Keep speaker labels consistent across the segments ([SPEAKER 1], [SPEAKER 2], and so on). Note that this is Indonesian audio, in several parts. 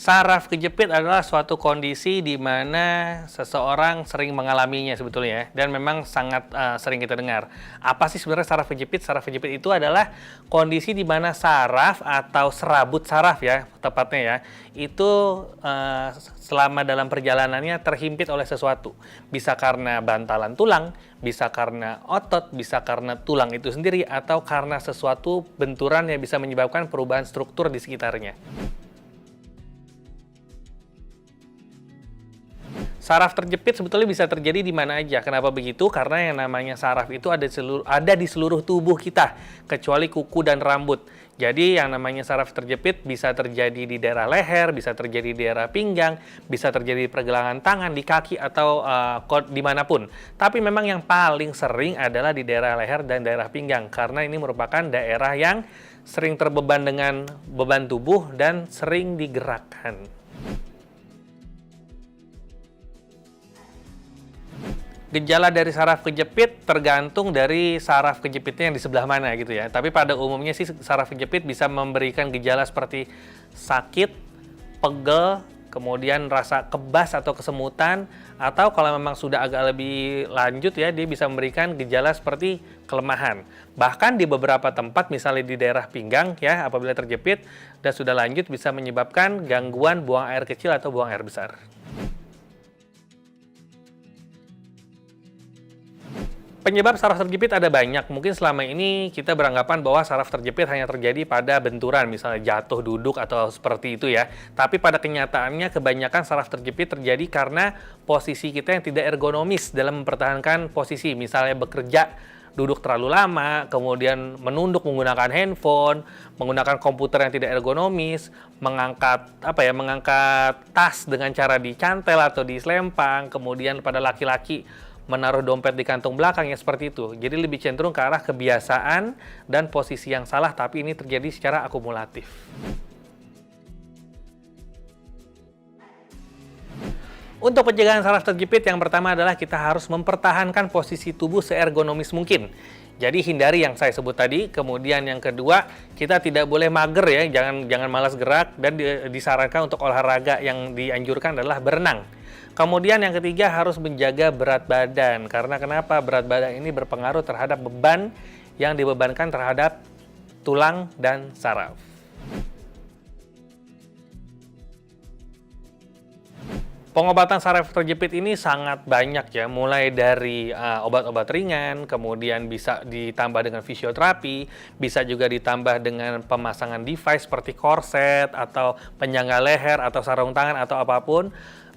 [SPEAKER 1] Saraf kejepit adalah suatu kondisi di mana seseorang sering mengalaminya sebetulnya ya, dan memang sangat sering kita dengar. Apa sih sebenarnya saraf kejepit? Saraf kejepit itu adalah kondisi di mana saraf atau serabut saraf ya, tepatnya ya, itu selama dalam perjalanannya terhimpit oleh sesuatu. Bisa karena bantalan tulang, bisa karena otot, bisa karena tulang itu sendiri, atau karena sesuatu benturan yang bisa menyebabkan perubahan struktur di sekitarnya. Saraf terjepit sebetulnya bisa terjadi di mana aja. Kenapa begitu? Karena yang namanya saraf itu ada di seluruh tubuh kita, kecuali kuku dan rambut. Jadi yang namanya saraf terjepit bisa terjadi di daerah leher, bisa terjadi di daerah pinggang, bisa terjadi di pergelangan tangan, di kaki, atau dimanapun. Tapi memang yang paling sering adalah di daerah leher dan daerah pinggang, karena ini merupakan daerah yang sering terbeban dengan beban tubuh dan sering digerakkan. Gejala dari saraf kejepit tergantung dari saraf kejepitnya yang di sebelah mana gitu ya. Tapi pada umumnya sih saraf kejepit bisa memberikan gejala seperti sakit, pegel, kemudian rasa kebas atau kesemutan, atau kalau memang sudah agak lebih lanjut ya, dia bisa memberikan gejala seperti kelemahan. Bahkan di beberapa tempat, misalnya di daerah pinggang ya, apabila terjepit dan sudah lanjut bisa menyebabkan gangguan buang air kecil atau buang air besar. Penyebab saraf terjepit ada banyak. Mungkin selama ini kita beranggapan bahwa saraf terjepit hanya terjadi pada benturan, misalnya jatuh, duduk, atau seperti itu ya. Tapi pada kenyataannya kebanyakan saraf terjepit terjadi karena posisi kita yang tidak ergonomis dalam mempertahankan posisi. Misalnya bekerja, duduk terlalu lama, kemudian menunduk menggunakan handphone, menggunakan komputer yang tidak ergonomis, mengangkat tas dengan cara dicantel atau diselempang, kemudian pada laki-laki menaruh dompet di kantong belakang ya, seperti itu. Jadi lebih cenderung ke arah kebiasaan dan posisi yang salah, tapi ini terjadi secara akumulatif. Untuk pencegahan saraf terjepit, yang pertama adalah kita harus mempertahankan posisi tubuh seergonomis mungkin. Jadi hindari yang saya sebut tadi. Kemudian yang kedua, kita tidak boleh mager ya, jangan malas gerak, dan disarankan untuk olahraga yang dianjurkan adalah berenang. Kemudian yang ketiga, harus menjaga berat badan. Karena kenapa? Berat badan ini berpengaruh terhadap beban yang dibebankan terhadap tulang dan saraf. Pengobatan saraf terjepit ini sangat banyak ya, mulai dari obat-obat ringan, kemudian bisa ditambah dengan fisioterapi, bisa juga ditambah dengan pemasangan device seperti korset, atau penyangga leher, atau sarung tangan, atau apapun.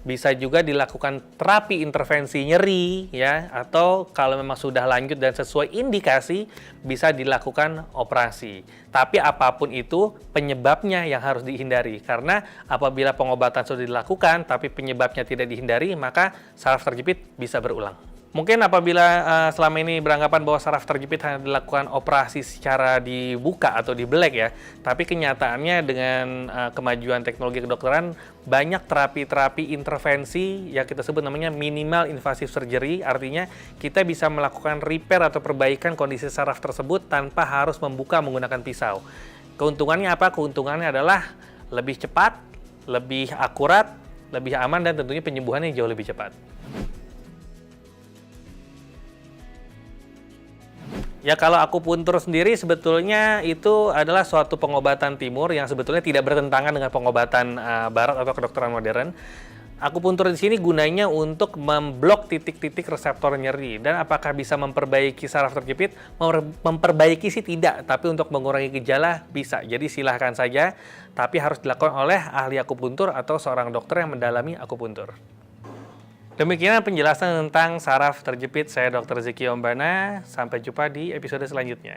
[SPEAKER 1] Bisa juga dilakukan terapi intervensi nyeri ya, atau kalau memang sudah lanjut dan sesuai indikasi bisa dilakukan operasi. Tapi apapun itu, penyebabnya yang harus dihindari, karena apabila pengobatan sudah dilakukan tapi penyebabnya tidak dihindari, maka saraf terjepit bisa berulang. Mungkin apabila selama ini beranggapan bahwa saraf terjepit hanya dilakukan operasi secara dibuka atau dibelek ya, tapi kenyataannya dengan kemajuan teknologi kedokteran, banyak terapi-terapi intervensi yang kita sebut namanya minimal invasive surgery, artinya kita bisa melakukan repair atau perbaikan kondisi saraf tersebut tanpa harus membuka menggunakan pisau. Keuntungannya apa? Keuntungannya adalah lebih cepat, lebih akurat, lebih aman, dan tentunya penyembuhannya jauh lebih cepat. Ya, kalau akupuntur sendiri sebetulnya itu adalah suatu pengobatan timur yang sebetulnya tidak bertentangan dengan pengobatan barat atau kedokteran modern. Akupuntur di sini gunanya untuk memblok titik-titik reseptor nyeri, dan apakah bisa memperbaiki saraf terjepit? Memperbaiki sih tidak, tapi untuk mengurangi gejala bisa. Jadi silahkan saja, tapi harus dilakukan oleh ahli akupuntur atau seorang dokter yang mendalami akupuntur. Demikian penjelasan tentang saraf terjepit. Saya Dr. Ziki Ombana. Sampai jumpa di episode selanjutnya.